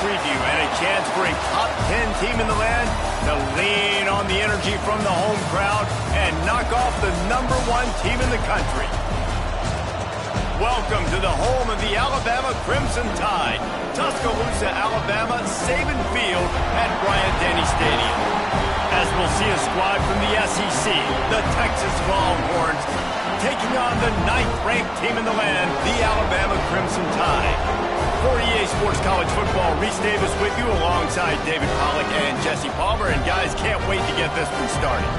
preview and a chance for a top 10 team in the land to lean on the energy from the home crowd and knock off the #1 team in the country. Welcome to the home of the Alabama Crimson Tide, Tuscaloosa, Alabama, Saban Field at Bryant-Denny Stadium. As we'll see a squad from the SEC, the Texas Longhorns, taking on the 9th-ranked team in the land, the Alabama Crimson Tide. For EA Sports College Football, Reese Davis with you alongside David Pollack and Jesse Palmer. And guys, can't wait to get this one started.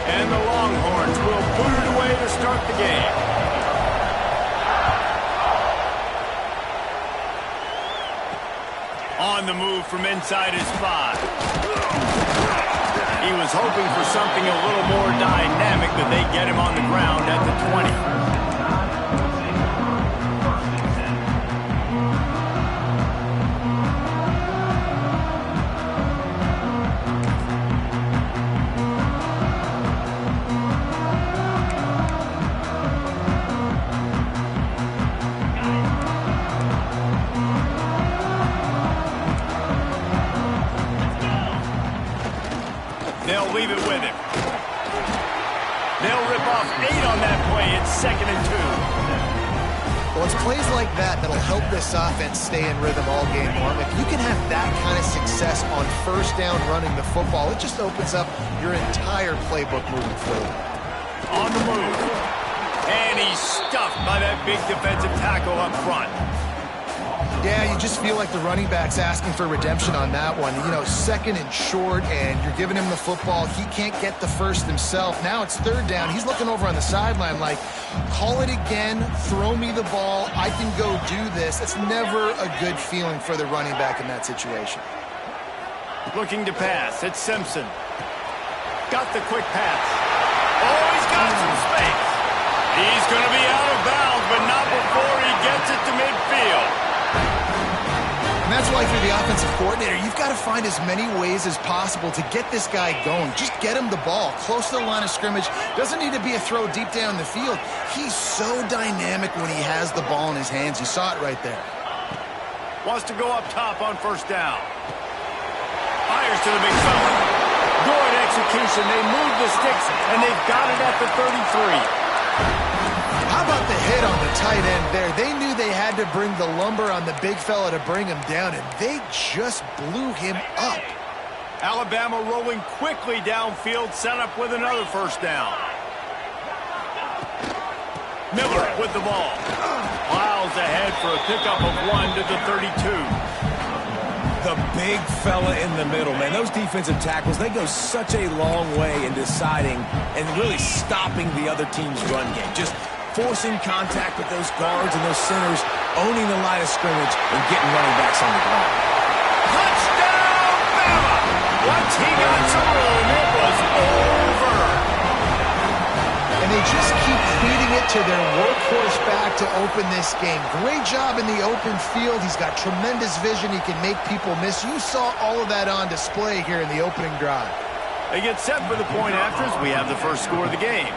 And the Longhorns will put it away to start the game. On the move from inside his 5. He was hoping for something a little more dynamic, but they get him on the ground at the 20. They'll leave it with him. They'll rip off 8 on that play. It's 2nd and 2. Well, it's plays like that that'll help this offense stay in rhythm all game long. If you can have that kind of success on first down running the football, it just opens up your entire playbook moving forward. On the move. And he's stuffed by that big defensive tackle up front. Yeah, you just feel like the running back's asking for redemption on that one. You know, 2nd and short, and you're giving him the football. He can't get the first himself. Now it's 3rd down. He's looking over on the sideline like, call it again, throw me the ball, I can go do this. It's never a good feeling for the running back in that situation. Looking to pass. It's Simpson. Got the quick pass. Oh, he's got some space. He's going to be out of bounds, but not before he gets it to midfield. And that's why, if you're the offensive coordinator, you've got to find as many ways as possible to get this guy going. Just get him the ball close to the line of scrimmage. Doesn't need to be a throw deep down the field. He's so dynamic when he has the ball in his hands. You saw it right there. Wants to go up top on 1st down. Fires to the big fella. Good execution. They move the sticks, and they've got it at the 33. How about the hit on the tight end there? They knew they had to bring the lumber on the big fella to bring him down, and they just blew him up. Alabama rolling quickly downfield, set up with another 1st down. Miller with the ball. Plows ahead for a pickup of 1 to the 32. The big fella in the middle, man. Those defensive tackles, they go such a long way in deciding and really stopping the other team's run game. Just forcing contact with those guards and those centers, owning the line of scrimmage, and getting running backs on the ground. Touchdown, Bama! Once he got some room, it was over. And they just keep feeding it to their workhorse back to open this game. Great job in the open field. He's got tremendous vision. He can make people miss. You saw all of that on display here in the opening drive. They get set for the point after as we have the first score of the game.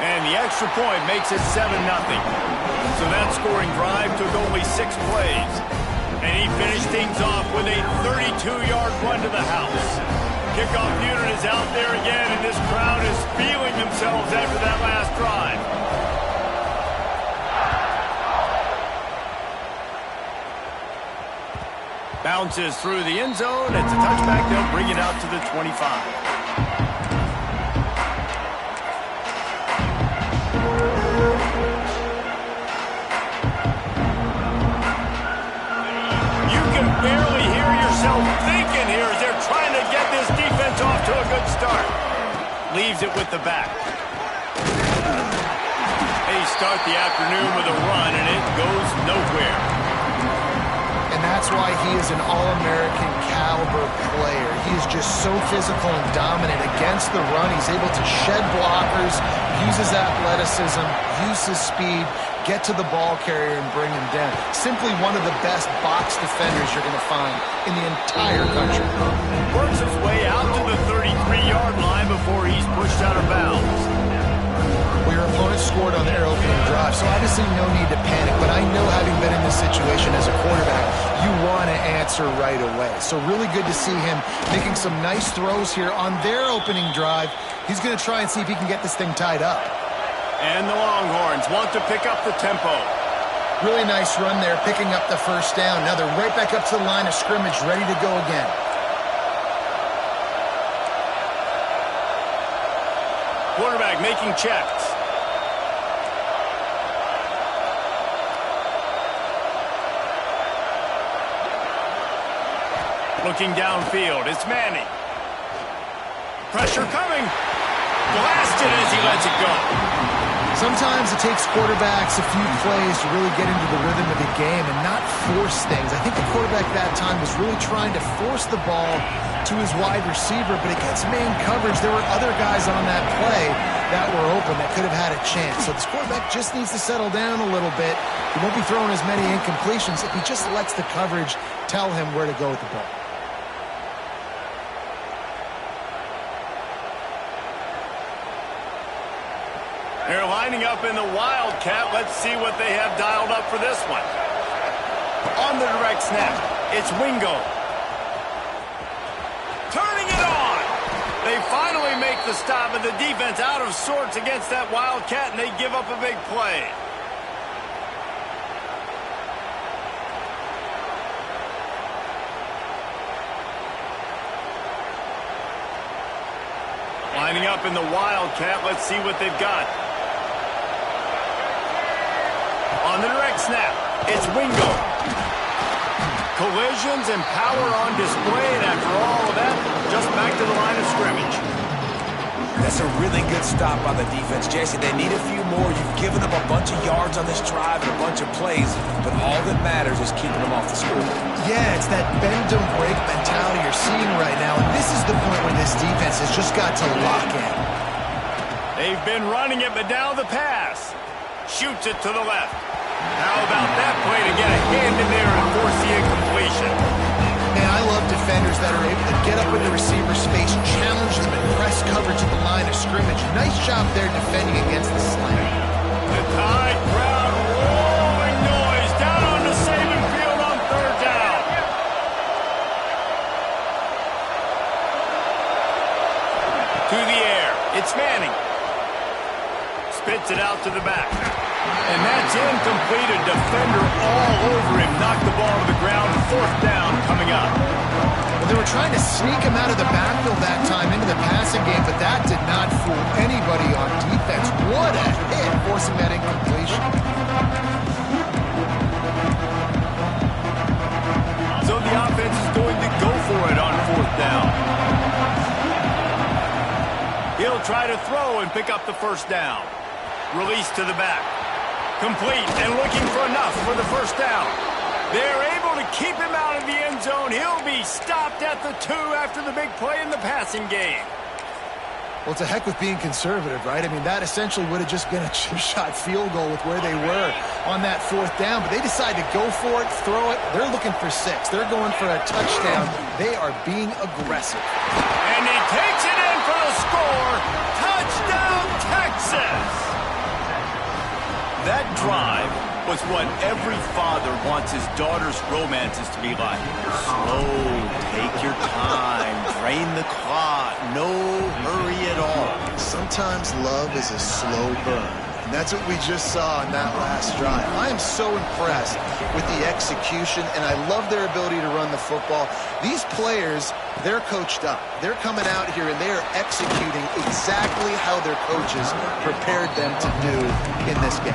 And the extra point makes it 7-0. So that scoring drive took only 6 plays. And he finished things off with a 32-yard run to the house. Kickoff unit is out there again, and this crowd is feeling themselves after that last drive. Bounces through the end zone. It's a touchback. They'll bring it out to the 25. Barely hear yourself thinking here as they're trying to get this defense off to a good start. Leaves it with the back. They start the afternoon with a run, and it goes nowhere. And that's why he is an All-American caliber player. He is just so physical and dominant against the run. He's able to shed blockers, use his athleticism, use his speed, get to the ball carrier and bring him down. Simply one of the best box defenders you're going to find in the entire country. Works his way out to the 33-yard line before he's pushed out of bounds. Well, your opponent scored on their opening drive, so obviously no need to panic. But I know, having been in this situation as a quarterback, you want to answer right away. So really good to see him making some nice throws here on their opening drive. He's going to try and see if he can get this thing tied up. And the Longhorns want to pick up the tempo. Really nice run there, picking up the first down. Now they're right back up to the line of scrimmage, ready to go again. Quarterback making checks. Looking downfield, it's Manning. Pressure coming. Blasted as he lets it go. Sometimes it takes quarterbacks a few plays to really get into the rhythm of the game and not force things. I think the quarterback that time was really trying to force the ball to his wide receiver, but against man coverage, there were other guys on that play that were open that could have had a chance. So this quarterback just needs to settle down a little bit. He won't be throwing as many incompletions if he just lets the coverage tell him where to go with the ball. They're lining up in the Wildcat. Let's see what they have dialed up for this one. On the direct snap, it's Wingo. Turning it on. They finally make the stop, and the defense out of sorts against that Wildcat, and they give up a big play. Lining up in the Wildcat. Let's see what they've got. On the direct snap, it's Wingo. Collisions and power on display, and after all of that, just back to the line of scrimmage. That's a really good stop by the defense, Jesse. They need a few more. You've given up a bunch of yards on this drive and a bunch of plays, but all that matters is keeping them off the score. Yeah, it's that bend don't break mentality you're seeing right now, and this is the point where this defense has just got to lock in. They've been running it, but now the pass. Shoots it to the left. How about that play to get a hand in there and force the incompletion? And I love defenders that are able to get up in the receiver space, challenge them, and press coverage at the line of scrimmage. Nice job there defending against the slant. The Tide crowd rolling noise down on the Saban field on third down. To the air, it's Manning. Spits it out to the back. And that's incomplete. A defender all over him. Knocked the ball to the ground. Fourth down coming up. Well, they were trying to sneak him out of the backfield that time into the passing game, but that did not fool anybody on defense. What a hit, forcing that incompletion. So the offense is going to go for it on fourth down. He'll try to throw and pick up the first down. Release to the back. Complete and looking for enough for the first down. They're able to keep him out of the end zone. He'll be stopped at the 2 after the big play in the passing game. Well, to heck with being conservative, right? I mean, that essentially would have just been a chip-shot field goal with where they were on that fourth down. But they decided to go for it, throw it. They're looking for 6. They're going for a touchdown. They are being aggressive. And he takes it in for the score. Touchdown, Texas! That drive was what every father wants his daughter's romances to be like. Slow, take your time, drain the clock, no hurry at all. Sometimes love is a slow burn. And that's what we just saw in that last drive. I am so impressed with the execution, and I love their ability to run the football. These players, they're coached up. They're coming out here, and they are executing exactly how their coaches prepared them to do in this game.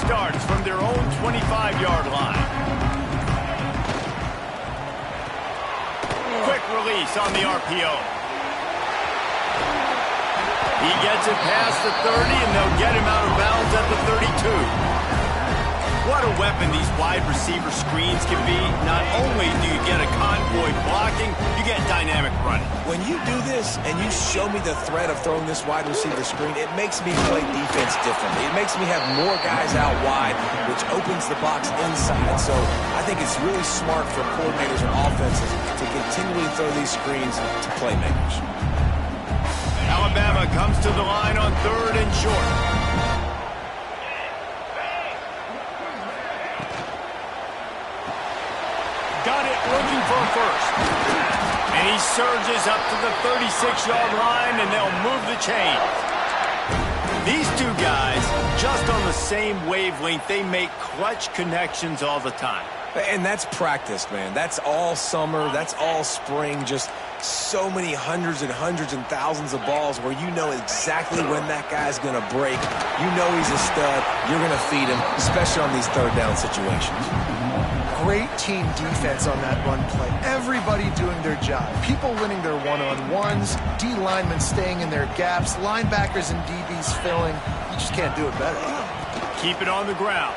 Starts from their own 25-yard line. Ncaa26 on the RPO. He gets it past the 30, and they'll get him out of bounds at the 32. What a weapon these wide receiver screens can be. Not only do you get a convoy blocking, you get dynamic running. When you do this and you show me the threat of throwing this wide receiver screen, it makes me play defense differently. It makes me have more guys out wide, which opens the box inside. So I think it's really smart for coordinators and offenses to continually throw these screens to playmakers. Alabama comes to the line on 3rd and short. Got it, looking for a first. And he surges up to the 36-yard line, and they'll move the chains. These two guys, just on the same wavelength, they make clutch connections all the time. And that's practice, man. That's all summer. That's all spring. Just so many hundreds and thousands of balls where you know exactly when that guy's going to break. You know he's a stud. You're going to feed him, especially on these 3rd down situations. Great team defense on that run play. Everybody doing their job. People winning their one-on-ones, D linemen staying in their gaps, linebackers and DBs filling. You just can't do it better. Keep it on the ground.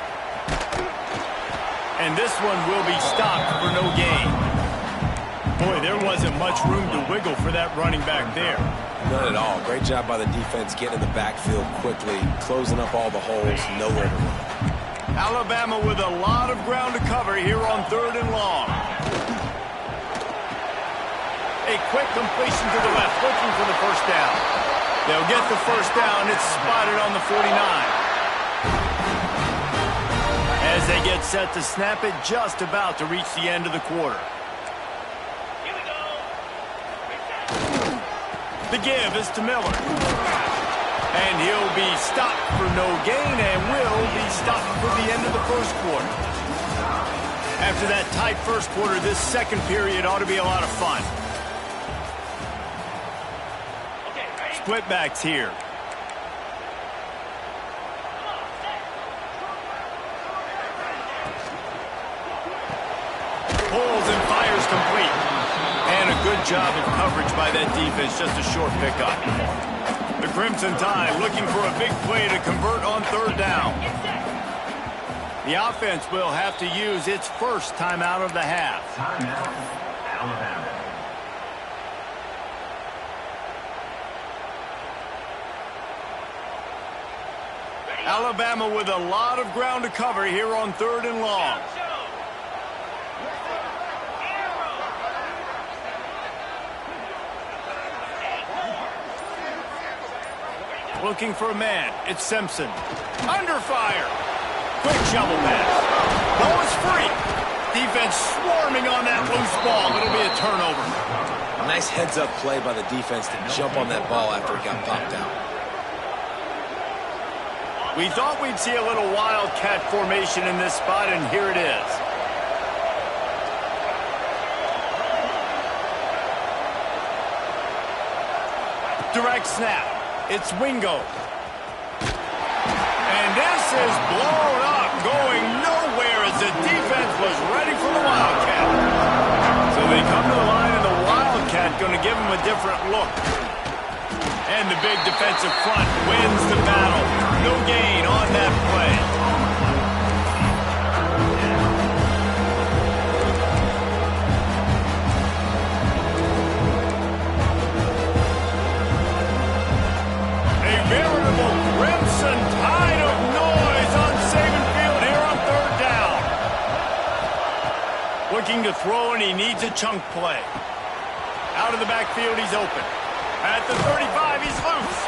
And this one will be stopped for no gain. Boy, there wasn't much room to wiggle for that running back there. None at all. Great job by the defense getting in the backfield quickly, closing up all the holes, nowhere to run. Alabama with a lot of ground to cover here on 3rd and long. A quick completion to the left, looking for the first down. They'll get the first down. It's spotted on the 49. As they get set to snap it, just about to reach the end of the quarter. Here we go. The give is to Miller. And he'll be stopped for no gain and will be stopped for the end of the first quarter. After that tight first quarter, this second period ought to be a lot of fun. Split backs here. Pulls and fires complete. And a good job of coverage by that defense, just a short pickup. The Crimson Tide looking for a big play to convert on 3rd down. The offense will have to use its first timeout of the half. Timeout, Alabama. Alabama with a lot of ground to cover here on 3rd and long. Looking for a man. It's Simpson. Under fire. Quick shovel pass. Ball is free. Defense swarming on that loose ball. It'll be a turnover. A nice heads-up play by the defense to jump on that ball after it got popped out. We thought we'd see a little wildcat formation in this spot, and here it is. Direct snap. It's Wingo. And this is blown up, going nowhere as the defense was ready for the Wildcat. So they come to the line, and the Wildcat going to give them a different look. And the big defensive front wins the battle. No gain on that play. Veritable crimson tide of noise on Saban Field here on 3rd down. Looking to throw, and he needs a chunk play. Out of the backfield, he's open. At the 35, he's loose.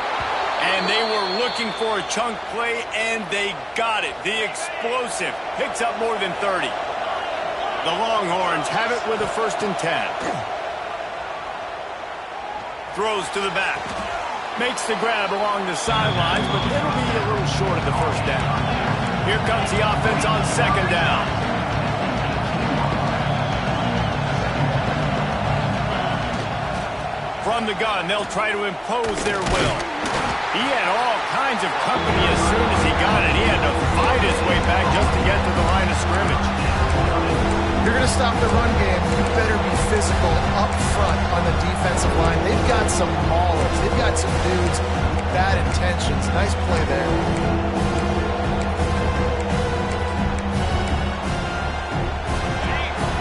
And they were looking for a chunk play, and they got it. The explosive picks up more than 30. The Longhorns have it with a 1st and 10. Throws to the back. Makes the grab along the sidelines, but it'll be a little short of the first down. Here comes the offense on 2nd down. From the gun, they'll try to impose their will. He had all kinds of company as soon as he got it. He had to fight his way back just to get to the line of scrimmage. You're going to to stop the run game, you better be physical up front on the defensive line. They've got some maulers. They've got some dudes with bad intentions. Nice play there.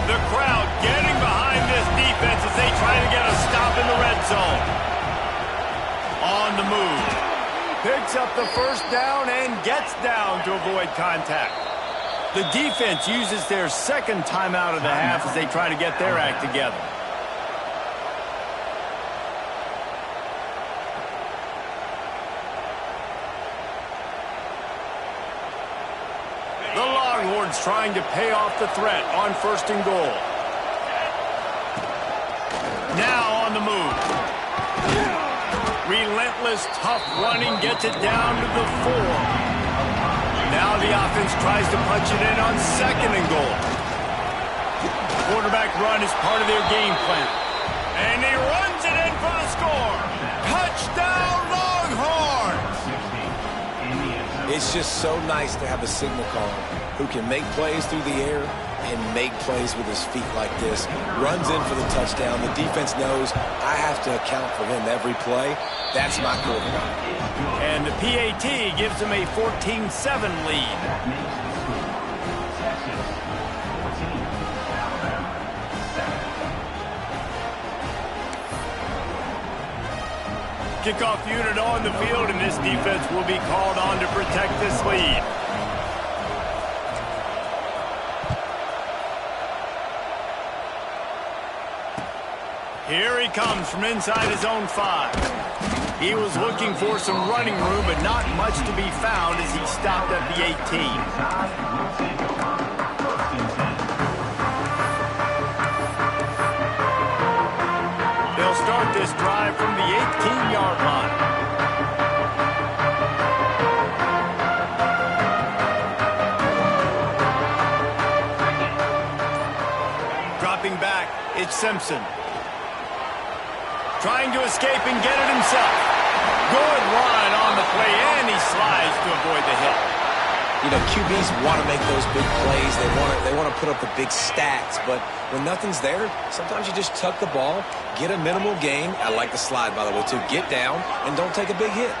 The crowd getting behind this defense as they try to get a stop in the red zone. On the move. Picks up the first down and gets down to avoid contact. The defense uses their second timeout of the half as they try to get their act together. The Longhorns trying to pay off the threat on 1st and goal. Now on the move. Relentless, tough running gets it down to the 4. Now the offense tries to punch it in on 2nd and goal. Quarterback run is part of their game plan. And he runs it in for the score. Touchdown, Longhorns! It's just so nice to have a signal caller who can make plays through the air and make plays with his feet like this. Runs in for the touchdown. The defense knows I have to account for him every play. That's my quarterback. And the PAT gives him a 14-7 lead. Kickoff unit on the field, and this defense will be called on to protect this lead. Here he comes from inside his own 5. He was looking for some running room, but not much to be found as he stopped at the 18. They'll start this drive from the 18-yard line. Dropping back, it's Simpson. Trying to escape and get it himself. Good run on the play, and he slides to avoid the hit. You know, QBs want to make those big plays. They want to put up the big stats, but when nothing's there, sometimes you just tuck the ball, get a minimal gain. I like the slide, by the way, too. Get down and don't take a big hit.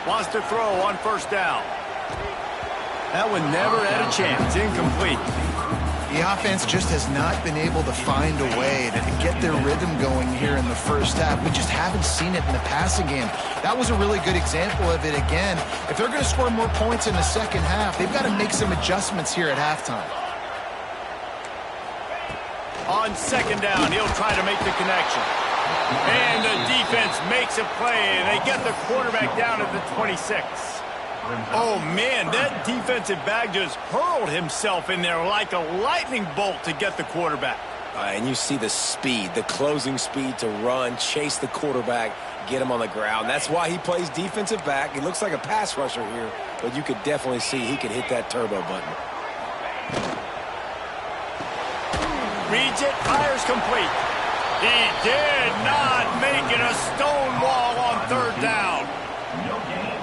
Wants to throw on 1st down. That one never had a chance. Incomplete. The offense just has not been able to find a way to get their rhythm going here in the first half. We just haven't seen it in the passing game. That was a really good example of it again. If they're going to score more points in the second half, they've got to make some adjustments here at halftime. On 2nd down, he'll try to make the connection. And the defense makes a play, and they get the quarterback down at the 26. Oh, man, that defensive back just hurled himself in there like a lightning bolt to get the quarterback. And you see the speed, the closing speed to run, chase the quarterback, get him on the ground. That's why he plays defensive back. He looks like a pass rusher here, but you could definitely see he could hit that turbo button. Reads it, fires complete. He did not make it a stone wall on 3rd down.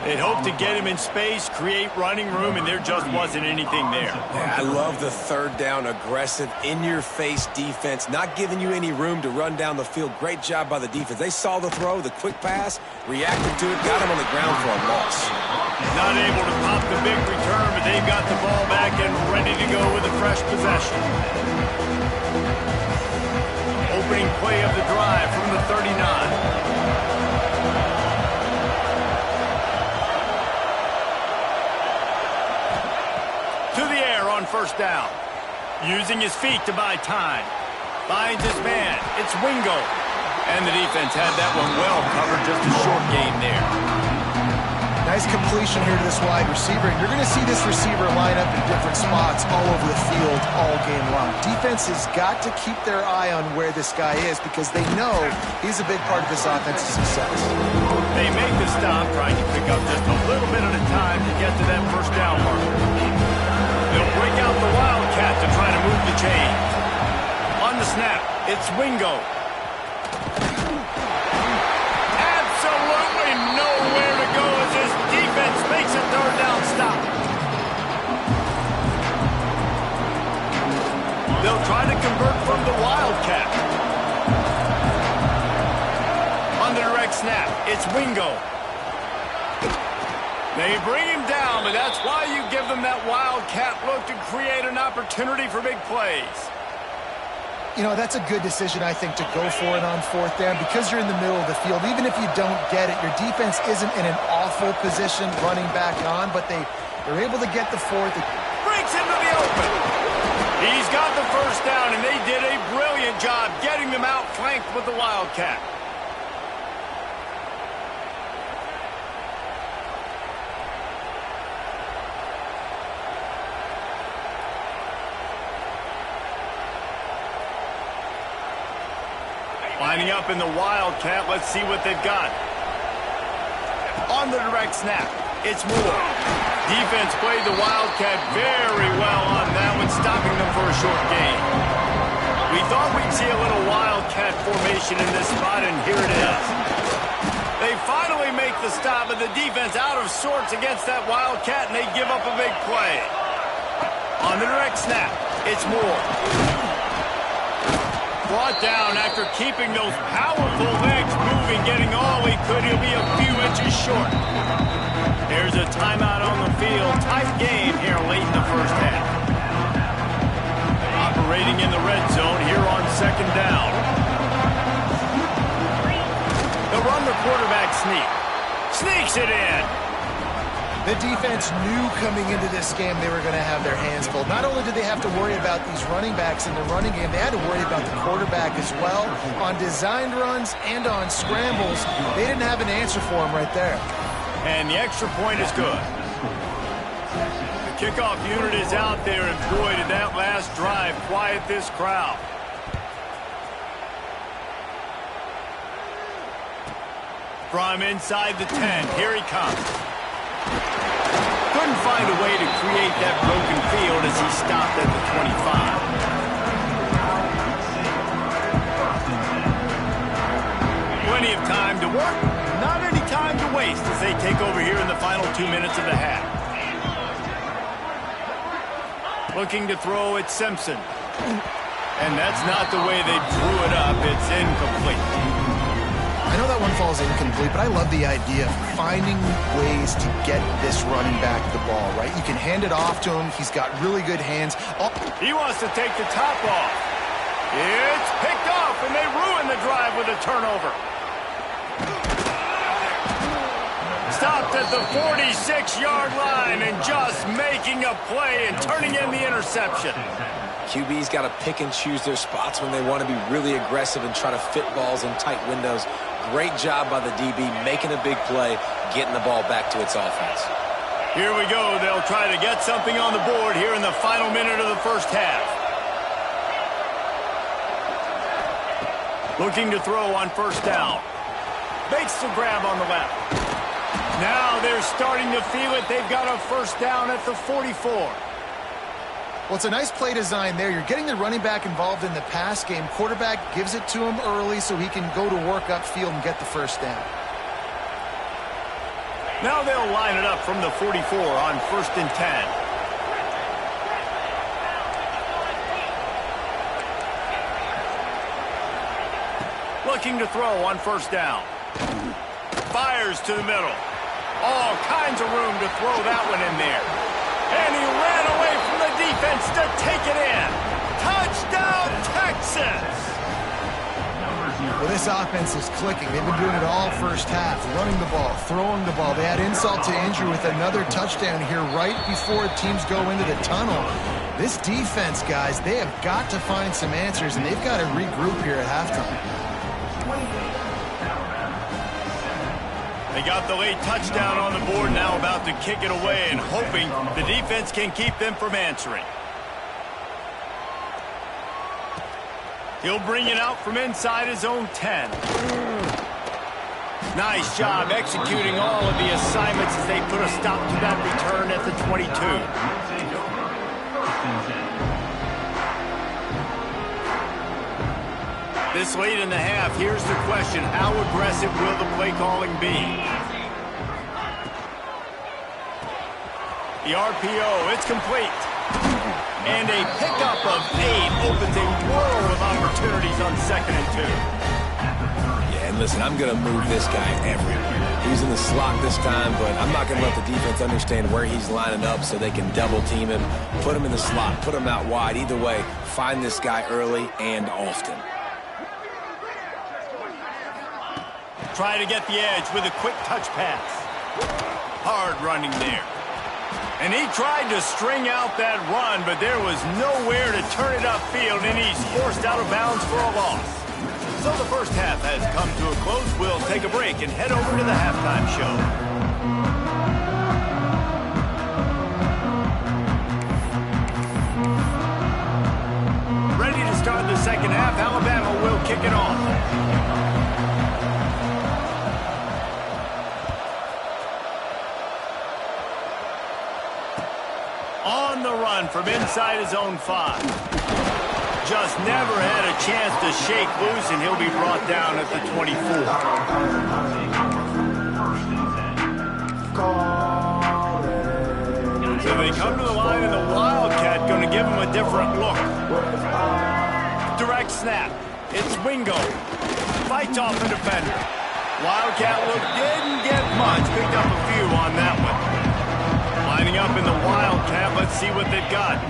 They'd hoped to get him in space, create running room, and there just wasn't anything there. Yeah, I love the 3rd down, aggressive, in-your-face defense, not giving you any room to run down the field. Great job by the defense. They saw the throw, the quick pass, reacted to it, got him on the ground for a loss. Not able to pop the big return, but they've got the ball back and ready to go with a fresh possession. Opening play of the drive from the 39. To the air on 1st down. Using his feet to buy time. Finds his man. It's Wingo. And the defense had that one well covered. Just a short game there. Nice completion here to this wide receiver. You're going to see this receiver line up in different spots all over the field all game long. Defense has got to keep their eye on where this guy is because they know he's a big part of this offense's success. They make the stop, trying to pick up just a little bit at a time to get to that 1st down marker. They'll break out the Wildcat to try to move the chain. On the snap, it's Wingo. Absolutely nowhere to go as his defense makes a 3rd down stop. They'll try to convert from the Wildcat. On the direct snap, it's Wingo. They bring him down, but that's why you give them that Wildcat look to create an opportunity for big plays. You know, that's a good decision, I think, to go for it on fourth down because you're in the middle of the field. Even if you don't get it, your defense isn't in an awful position running back on, but they're able to get the fourth. Breaks into the open. He's got the first down, and they did a brilliant job getting them outflanked with the Wildcat. Lining up in the Wildcat, let's see what they've got. On the direct snap, it's Moore. Defense played the Wildcat very well on that one, stopping them for a short gain. We thought we'd see a little Wildcat formation in this spot, and here it is. They finally make the stop, but the defense out of sorts against that Wildcat, and they give up a big play. On the direct snap, it's Moore. Brought down after keeping those powerful legs moving, getting all he could. He'll be a few inches short. There's a timeout on the field. Tight game here late in the first half. Operating in the red zone here on second down. They'll run the quarterback sneak. Sneaks it in. The defense knew coming into this game they were going to have their hands full. Not only did they have to worry about these running backs in the running game, they had to worry about the quarterback as well. On designed runs and on scrambles, they didn't have an answer for him right there. And the extra point is good. The kickoff unit is out there, and boy, did that last drive quiet this crowd. From inside the 10, here he comes. Couldn't find a way to create that broken field as he stopped at the 25. Plenty of time to work, not any time to waste as they take over here in the final 2 minutes of the half. Looking to throw at Simpson. And that's not the way they drew it up. It's incomplete. I know that one falls incomplete, but I love the idea of finding ways to get this running back the ball, right? You can hand it off to him. He's got really good hands. He wants to take the top off. It's picked off, and they ruin the drive with a turnover. Stopped at the 46-yard line and just making a play and turning in the interception. QB's got to pick and choose their spots when they want to be really aggressive and try to fit balls in tight windows. Great job by the DB making a big play, getting the ball back to its offense. Here we go. They'll try to get something on the board here in the final minute of the first half. Looking to throw on first down. Makes the grab on the left. Now they're starting to feel it. They've got a first down at the 44. Well, it's a nice play design there. You're getting the running back involved in the pass game. Quarterback gives it to him early so he can go to work upfield and get the first down. Now they'll line it up from the 44 on 1st and 10. Looking to throw on first down. Fires to the middle. All kinds of room to throw that one in there. And he ran away from the defense to take it in. Touchdown, Texas! Well, this offense is clicking. They've been doing it all first half, running the ball, throwing the ball. They had insult to injury with another touchdown here right before teams go into the tunnel. This defense, guys, they have got to find some answers, and they've got to regroup here at halftime. They got the late touchdown on the board, now about to kick it away and hoping the defense can keep them from answering. He'll bring it out from inside his own 10. Nice job executing all of the assignments as they put a stop to that return at the 22. This late in the half, here's the question. How aggressive will the play calling be? The RPO, it's complete. And a pickup of 8 opens a world of opportunities on 2nd and 2. Yeah, and listen, I'm going to move this guy everywhere. He's in the slot this time, but I'm not going to let the defense understand where he's lining up so they can double team him, put him in the slot, put him out wide. Either way, find this guy early and often. Try to get the edge with a quick touch pass. Hard running there. And he tried to string out that run, but there was nowhere to turn it upfield, and he's forced out of bounds for a loss. So the first half has come to a close. We'll take a break and head over to the halftime show. Ready to start the second half. Alabama will kick it off. On the run from inside his own 5. Just never had a chance to shake loose, and he'll be brought down at the 24. So they come to the line, and the Wildcat going to give him a different look. Direct snap. It's Wingo. Fights off the defender. Wildcat look didn't get much. Picked up a few on that one. Lining up in the Wildcat, let's see what they've got.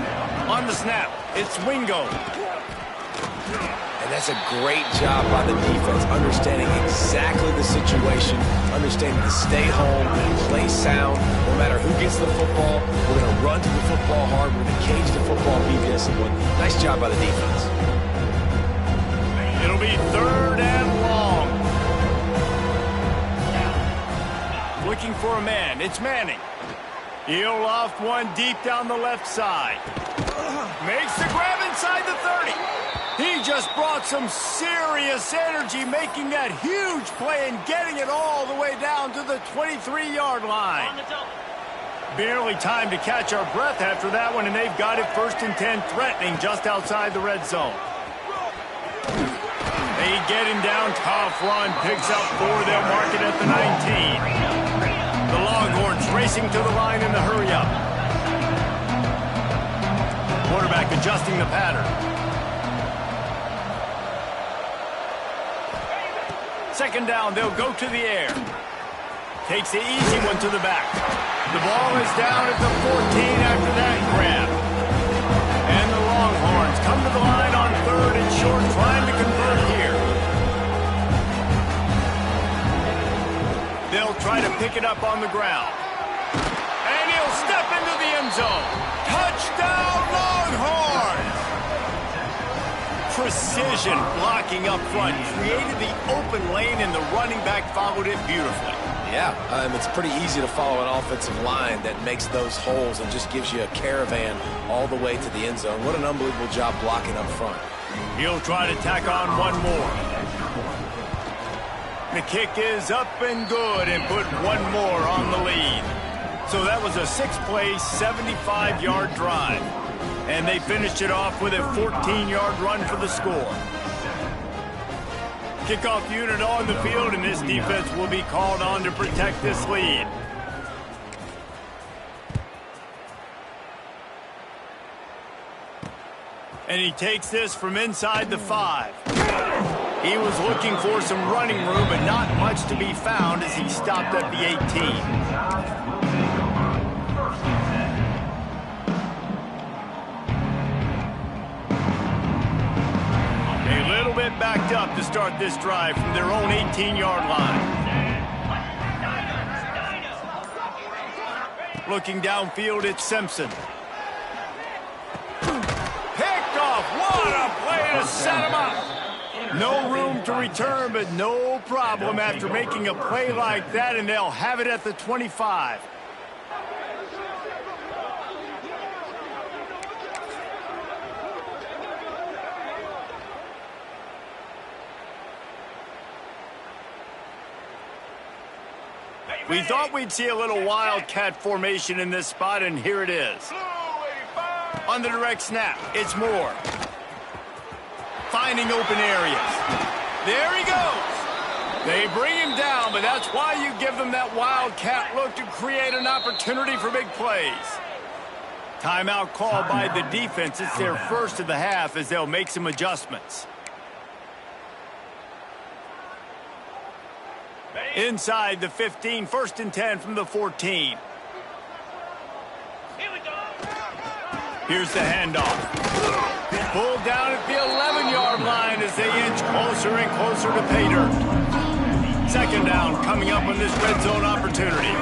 On the snap, it's Wingo. And that's a great job by the defense, understanding exactly the situation, understanding to stay home, play sound. No matter who gets the football, we're going to run to the football hard. We're going to cage the football, be disciplined. Nice job by the defense. It'll be 3rd and long. Looking for a man. It's Manning. He'll loft one deep down the left side. Makes the grab inside the 30. He just brought some serious energy, making that huge play and getting it all the way down to the 23-yard line. Barely time to catch our breath after that one, and they've got it 1st and 10, threatening just outside the red zone. They get him down, tough run, picks up 4, they'll mark it at the 19. The Longhorns racing to the line in the hurry-up. Quarterback adjusting the pattern. 2nd down, they'll go to the air. Takes the easy one to the back. The ball is down at the 14 after that grab. And the Longhorns come to the line on 3rd and short, trying to convert here. They'll try to pick it up on the ground. And he'll step into the end zone. Touchdown, Longhorns! Precision blocking up front. Created the open lane, and the running back followed it beautifully. Yeah, it's pretty easy to follow an offensive line that makes those holes and just gives you a caravan all the way to the end zone. What an unbelievable job blocking up front. He'll try to tack on one more. The kick is up and good, and put one more on the lead. So that was a 6-play, 75-yard drive. And they finished it off with a 14-yard run for the score. Kickoff unit on the field, and this defense will be called on to protect this lead. And he takes this from inside the 5. He was looking for some running room, but not much to be found as he stopped at the 18. A little bit backed up to start this drive from their own 18-yard line. Looking downfield, it's Simpson. Picked off. What a play to set him up. No room to return, but no problem after making a play like that, and they'll have it at the 25. We thought we'd see a little Wildcat formation in this spot, and here it is. On the direct snap, it's Moore. Finding open areas. There he goes. They bring him down, but that's why you give them that Wildcat look, to create an opportunity for big plays. Timeout called by the defense. It's their first of the half as they'll make some adjustments. Inside the 15, 1st and 10 from the 14. Here's the handoff. Pulled down at the 11-yard line as they inch closer and closer to pay dirt. 2nd down coming up on this red zone opportunity.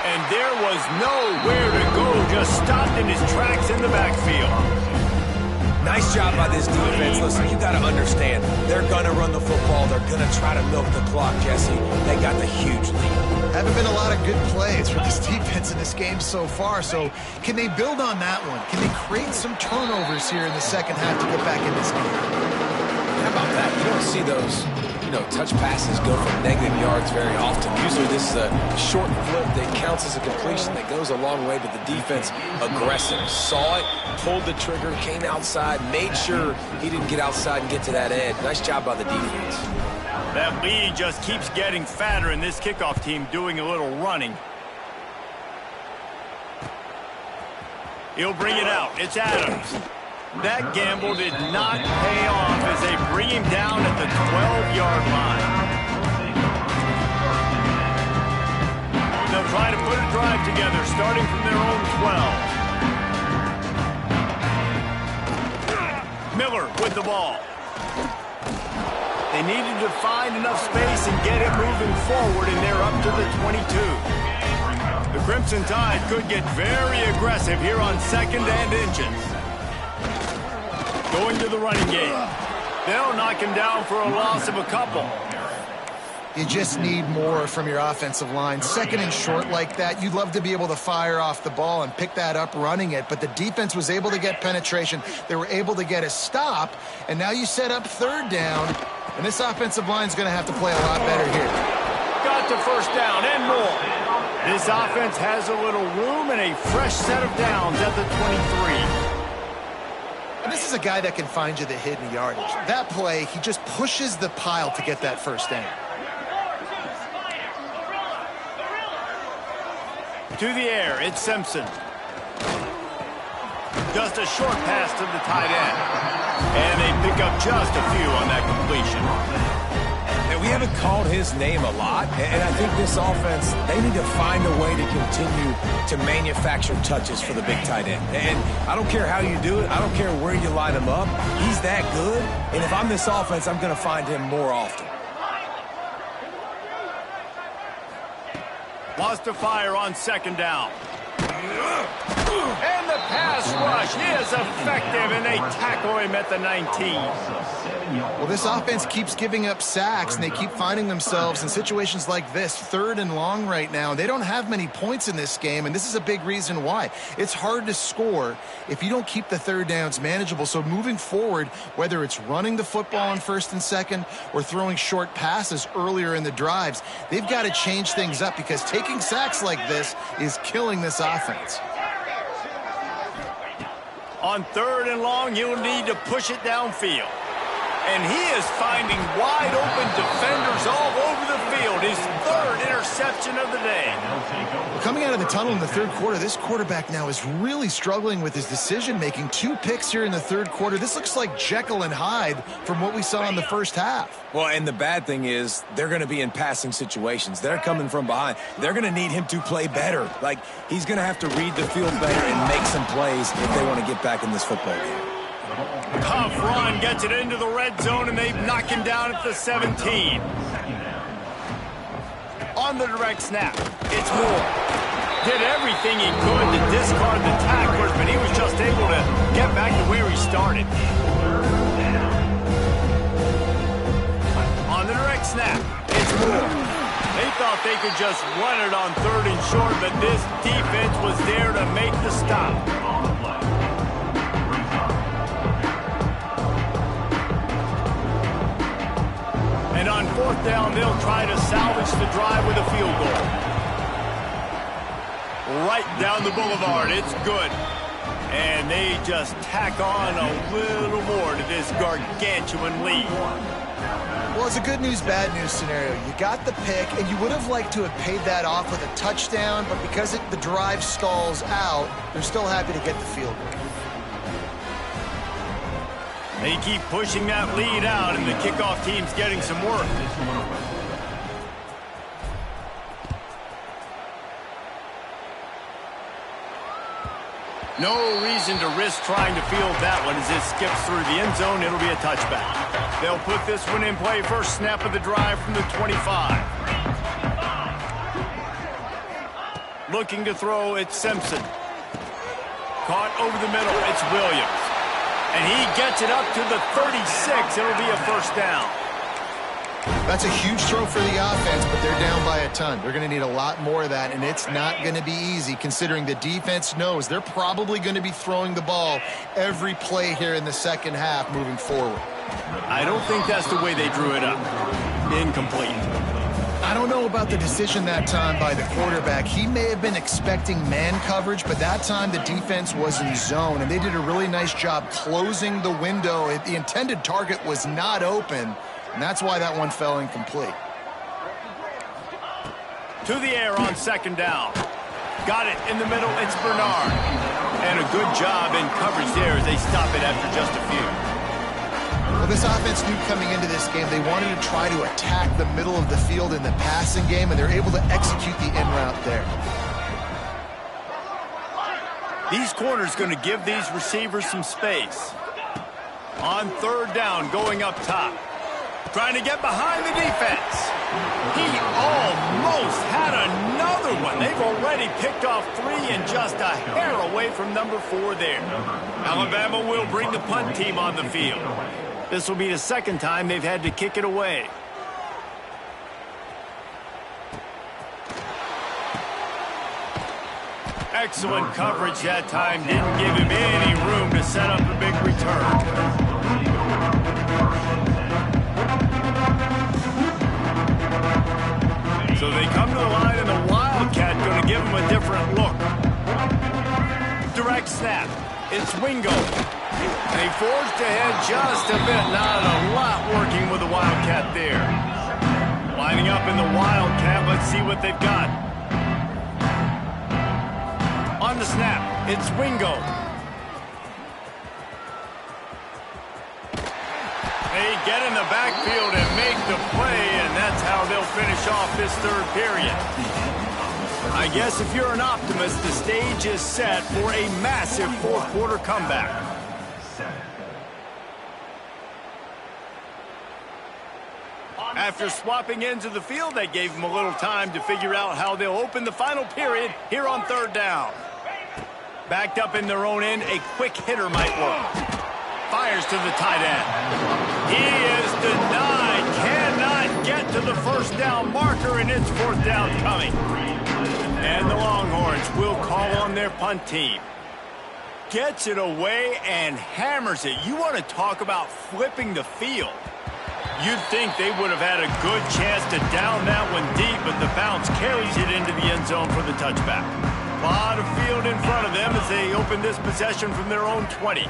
And there was nowhere to go, just stopped in his tracks in the backfield. Nice job by this defense. Listen, you got to understand, they're going to run the football. They're going to try to milk the clock, Jesse. They got the huge lead. Haven't been a lot of good plays for this defense in this game so far, so can they build on that one? Can they create some turnovers here in the second half to get back in this game? How about that? You don't see those, touch passes go for negative yards very often. Usually this is a short flip that counts as a completion that goes a long way, but the defense aggressive. Saw it, pulled the trigger, came outside, made sure he didn't get outside and get to that edge. Nice job by the defense. That lead just keeps getting fatter, and this kickoff team doing a little running. He'll bring it out. It's Adams. That gamble did not pay off as they bring him down at the 12-yard line. They'll try to put a drive together, starting from their own 12. Miller with the ball. They needed to find enough space and get it moving forward, and they're up to the 22. The Crimson Tide could get very aggressive here on 2nd and inches. Going to the running game. They'll knock him down for a loss of a couple. You just need more from your offensive line. 2nd and short like that, you'd love to be able to fire off the ball and pick that up running it, but the defense was able to get penetration. They were able to get a stop, and now you set up 3rd down, and this offensive line's going to have to play a lot better here. Got to 1st down and more. This offense has a little room and a fresh set of downs at the 23. And this is a guy that can find you the hidden yardage. That play, he just pushes the pile to get that 1st down. To the air, it's Simpson. Just a short pass to the tight end. And they pick up just a few on that completion. And we haven't called his name a lot, and I think this offense, they need to find a way to continue to manufacture touches for the big tight end. And I don't care how you do it. I don't care where you line him up. He's that good, and if I'm this offense, I'm going to find him more often. Lost to fire on 2nd down. And the pass rush is effective, and they tackle him at the 19. Well, this offense keeps giving up sacks, and they keep finding themselves in situations like this, 3rd and long right now. They don't have many points in this game, and this is a big reason why. It's hard to score if you don't keep the 3rd downs manageable. So moving forward, whether it's running the football on 1st and 2nd or throwing short passes earlier in the drives, they've got to change things up because taking sacks like this is killing this offense. On 3rd and long, you'll need to push it downfield. And he is finding wide-open defenders all over the field. His 3rd interception of the day. Coming out of the tunnel in the 3rd quarter, this quarterback now is really struggling with his decision-making. 2 picks here in the 3rd quarter. This looks like Jekyll and Hyde from what we saw in the 1st half. Well, and the bad thing is they're going to be in passing situations. They're coming from behind. They're going to need him to play better. Like, he's going to have to read the field better and make some plays if they want to get back in this football game. Tough run, gets it into the red zone, and they knock him down at the 17. On the direct snap, it's Moore. Did everything he could to discard the tacklers, but he was just able to get back to where he started. On the direct snap, it's Moore. They thought they could just run it on 3rd and short, but this defense was there to make the stop. And on 4th down, they'll try to salvage the drive with a field goal. Right down the boulevard, it's good. And they just tack on a little more to this gargantuan lead. Well, it's a good news, bad news scenario. You got the pick, and you would have liked to have paid that off with a touchdown, but because the drive stalls out, they're still happy to get the field goal. They keep pushing that lead out, and the kickoff team's getting some work. No reason to risk trying to field that one as it skips through the end zone. It'll be a touchback. They'll put this one in play first snap of the drive from the 25. Looking to throw, it's Simpson. Caught over the middle, it's Williams. And he gets it up to the 36. It'll be a first down. That's a huge throw for the offense, but they're down by a ton. They're going to need a lot more of that, and it's not going to be easy considering the defense knows they're probably going to be throwing the ball every play here in the second half moving forward. I don't think that's the way they drew it up. Incomplete. I don't know about the decision that time by the quarterback. He may have been expecting man coverage, but that time the defense was in zone, and they did a really nice job closing the window. The intended target was not open, and that's why that one fell incomplete. To the air on second down. Got it in the middle, it's Bernard. And a good job in coverage there as they stop it after just a few. Well, this offense knew coming into this game they wanted to try to attack the middle of the field in the passing game, and they're able to execute the in route there. These corners going to give these receivers some space. On third down, going up top. Trying to get behind the defense. He almost had another one. They've already picked off 3 and just a hair away from number 4 there. Alabama will bring the punt team on the field. This will be the second time they've had to kick it away. Excellent coverage that time. Didn't give him any room to set up a big return. So they come to the line, and the Wildcat going to give them a different look. Direct snap. It's Wingo. They forged ahead just a bit. Not a lot working with the Wildcat there. Lining up in the Wildcat. Let's see what they've got. On the snap, it's Wingo. They get in the backfield and make the play, and that's how they'll finish off this third period. I guess if you're an optimist, the stage is set for a massive fourth-quarter comeback. After swapping ends of the field, that gave them a little time to figure out how they'll open the final period here on third down. Backed up in their own end, a quick hitter might work. Fires to the tight end. He is denied. Cannot get to the first down marker, and it's fourth down coming. And the Longhorns will call on their punt team. Gets it away and hammers it. You want to talk about flipping the field. You'd think they would have had a good chance to down that one deep, but the bounce carries it into the end zone for the touchback. A lot of field in front of them as they open this possession from their own 20.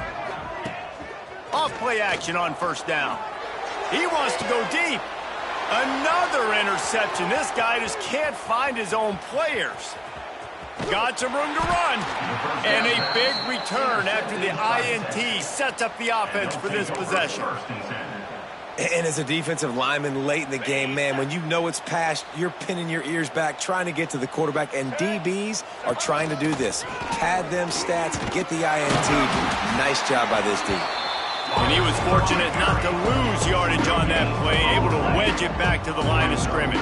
Off play action on first down. He wants to go deep. Another interception. This guy just can't find his own players. Got some room to run. And a big return after the INT sets up the offense for this possession. And as a defensive lineman late in the game, man, when you know it's past, you're pinning your ears back, trying to get to the quarterback, and DBs are trying to do this. Pad them stats, get the INT. Nice job by this D. And he was fortunate not to lose yardage on that play, able to wedge it back to the line of scrimmage.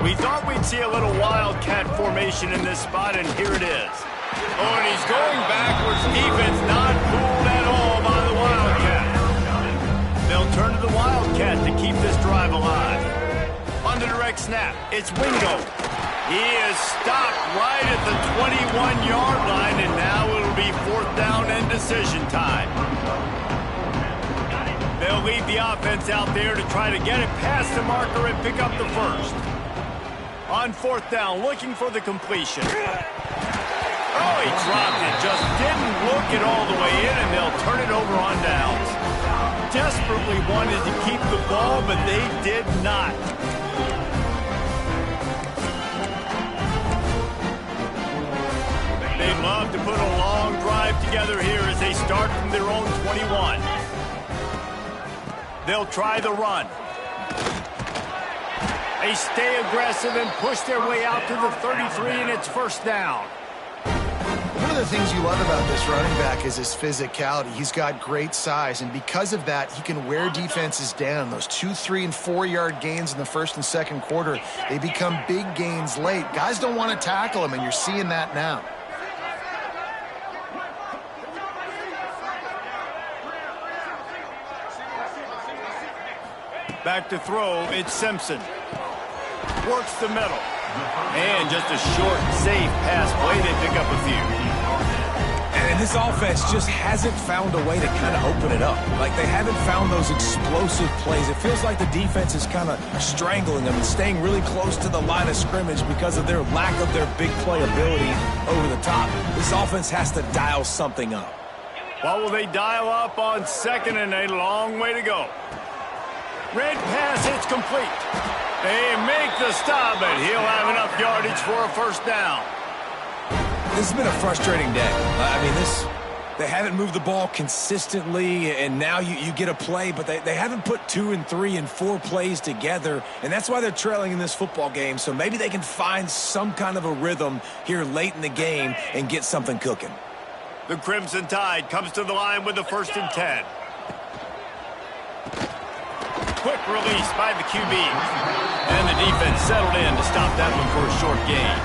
We thought we'd see a little Wildcat formation in this spot, and here it is. Oh, and he's going backwards. Defense not fooled at all by the Wildcat. They'll turn to the Wildcat to keep this drive alive. On the direct snap, it's Wingo. He is stopped right at the 21-yard line, and now it'll be fourth down and decision time. They'll lead the offense out there to try to get it past the marker and pick up the first. On fourth down, looking for the completion. Oh, he dropped it. Just didn't look it all the way in, and they'll turn it over on downs. desperately wanted to keep the ball, but they did not. They love to put a long drive together here as they start from their own 21. They'll try the run. They stay aggressive and push their way out to the 33, and it's first down. One of the things you love about this running back is his physicality. He's got great size, and because of that, he can wear defenses down. Those 2, 3, and 4-yard gains in the first and second quarter, they become big gains late. Guys don't want to tackle him, and you're seeing that now. Back to throw, it's Simpson. Works the middle. And just a short, safe pass play. They pick up a few. And this offense just hasn't found a way to kind of open it up. Like, they haven't found those explosive plays. It feels like the defense is kind of strangling them and staying really close to the line of scrimmage because of their lack of their big play ability over the top. This offense has to dial something up. What will they dial up on second, and a long way to go? Red pass, it's complete. They make the stop, but he'll have enough yardage for a first down. This has been a frustrating day. I mean, they haven't moved the ball consistently, and now you get a play, but they haven't put 2 and 3 and 4 plays together, and that's why they're trailing in this football game. So maybe they can find some kind of a rhythm here late in the game and get something cooking. The Crimson Tide comes to the line with the 1st and 10. Quick release by the QB. And the defense settled in to stop that one for a short gain.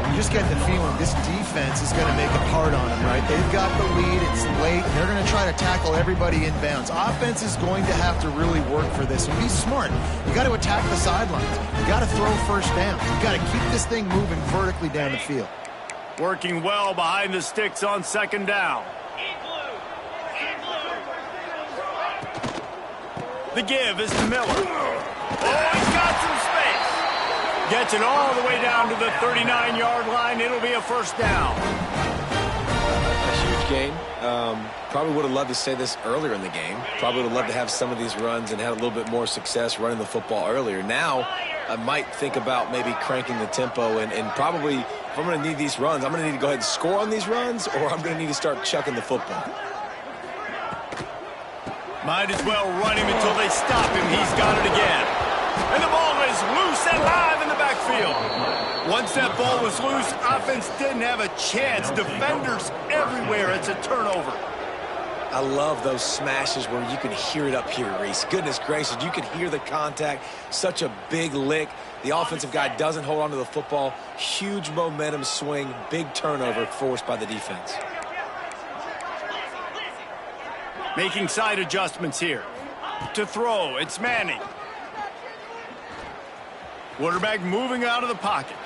You just get the feeling this defense is going to make it hard on them, right? They've got the lead, it's late, and they're going to try to tackle everybody inbounds. Offense is going to have to really work for this, and be smart. You got to attack the sidelines. You got to throw first down. You got to keep this thing moving vertically down the field. Working well behind the sticks on second down. The give is to Miller. Oh, he's got some space. Gets it all the way down to the 39-yard line. It'll be a first down. A huge gain. Probably would have loved to say this earlier in the game. Probably would have loved to have some of these runs and had a little bit more success running the football earlier. Now, I might think about maybe cranking the tempo and probably, if I'm going to need these runs, I'm going to need to go ahead and score on these runs, or I'm going to need to start chucking the football. Might as well run him until they stop him. He's got it again. And the ball is loose and live in the backfield. Once that ball was loose, offense didn't have a chance. Defenders everywhere. It's a turnover. I love those smashes where you can hear it up here, Reese. Goodness gracious, you can hear the contact. Such a big lick. The offensive guy doesn't hold on to the football. Huge momentum swing. Big turnover forced by the defense. Making side adjustments here. To throw, it's Manning. Quarterback moving out of the pocket.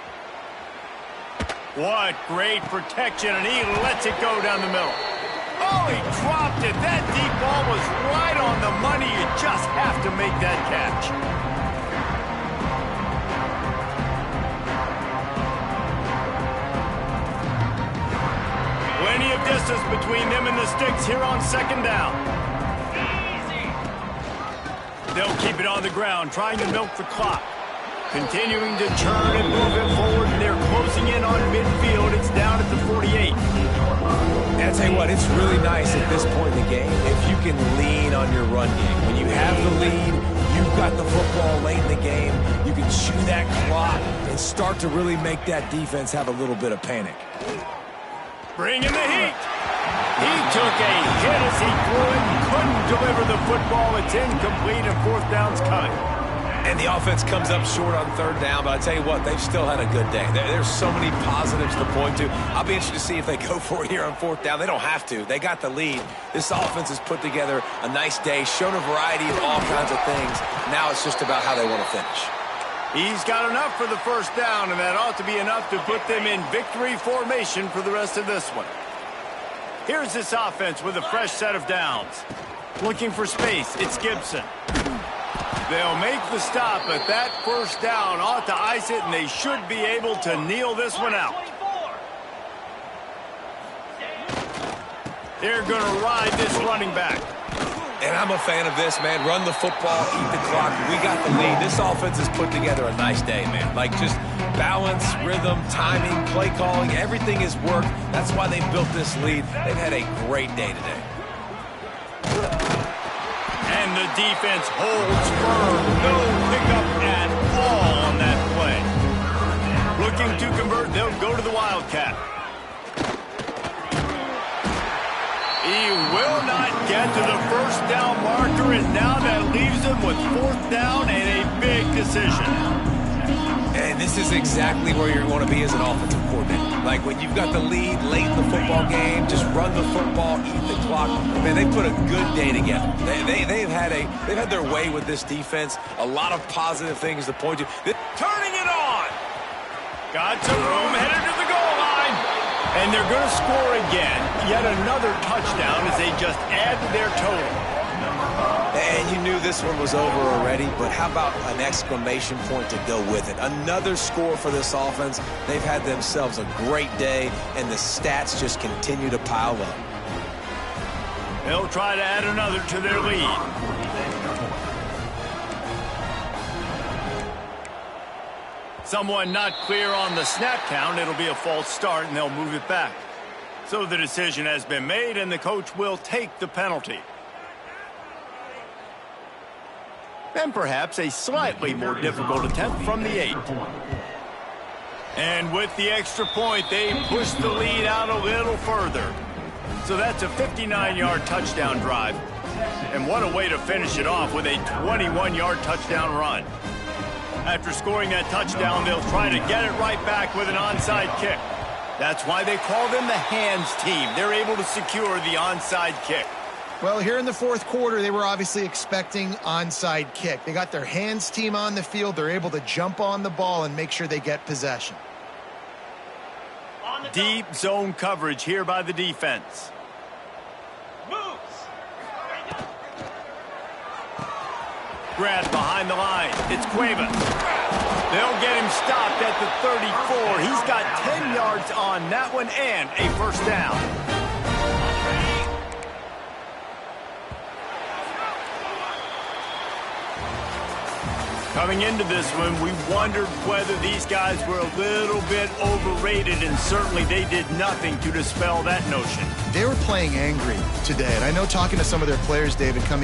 What great protection, and he lets it go down the middle. Oh, he dropped it. That deep ball was right on the money. You just have to make that catch. Plenty of distance between them and the sticks here on second down. They'll keep it on the ground, trying to milk the clock. Continuing to turn and move it forward, and they're closing in on midfield. It's down at the 48. And I'll tell you what, it's really nice at this point in the game if you can lean on your run game. When you have the lead, you've got the football late in the game, you can chew that clock and start to really make that defense have a little bit of panic. Bring in the heat. He took a hit as he threw it, couldn't deliver the football. It's incomplete, and fourth down's coming. And the offense comes up short on third down, but I tell you what, they've still had a good day. There's so many positives to point to. I'll be interested to see if they go for it here on fourth down. They don't have to. They got the lead. This offense has put together a nice day, shown a variety of all kinds of things. Now it's just about how they want to finish. He's got enough for the first down, and that ought to be enough to put them in victory formation for the rest of this one. Here's this offense with a fresh set of downs. Looking for space, it's Gibson. They'll make the stop, but that first down ought to ice it, and they should be able to kneel this one out. They're going to ride this running back. And I'm a fan of this, man. Run the football, eat the clock. We got the lead. This offense has put together a nice day, man. Like, just balance, rhythm, timing, play calling, everything has worked. That's why they built this lead. They've had a great day today. And the defense holds firm. No pickup at all on that play. Looking to convert, they'll go to the Wildcat. He will not get to the first down marker, and now that leaves him with 4th down and a big decision. And this is exactly where you want to be as an offensive coordinator. Like, when you've got the lead late in the football game, just run the football, eat the clock. Man, they put a good day together. They've had their way with this defense. A lot of positive things to point to. Turning it on. Got some room, headed to the goal line. And they're going to score again. Yet another touchdown as they just add to their total. And you knew this one was over already, but how about an exclamation point to go with it? Another score for this offense. They've had themselves a great day, and the stats just continue to pile up. They'll try to add another to their lead. Someone not clear on the snap count. It'll be a false start, and they'll move it back. So the decision has been made, and the coach will take the penalty. And perhaps a slightly more difficult attempt from the 8. And with the extra point, they push the lead out a little further. So that's a 59-yard touchdown drive. And what a way to finish it off with a 21-yard touchdown run. After scoring that touchdown, they'll try to get it right back with an onside kick. That's why they call them the hands team. They're able to secure the onside kick. Well, here in the 4th quarter, they were obviously expecting onside kick. They got their hands team on the field. They're able to jump on the ball and make sure they get possession. Deep zone coverage here by the defense. Grant behind the line. It's Cuevas. They'll get him stopped at the 34. He's got 10 yards on that one and a first down. Coming into this one, we wondered whether these guys were a little bit overrated, and certainly they did nothing to dispel that notion. They were playing angry today, and I know talking to some of their players, David, coming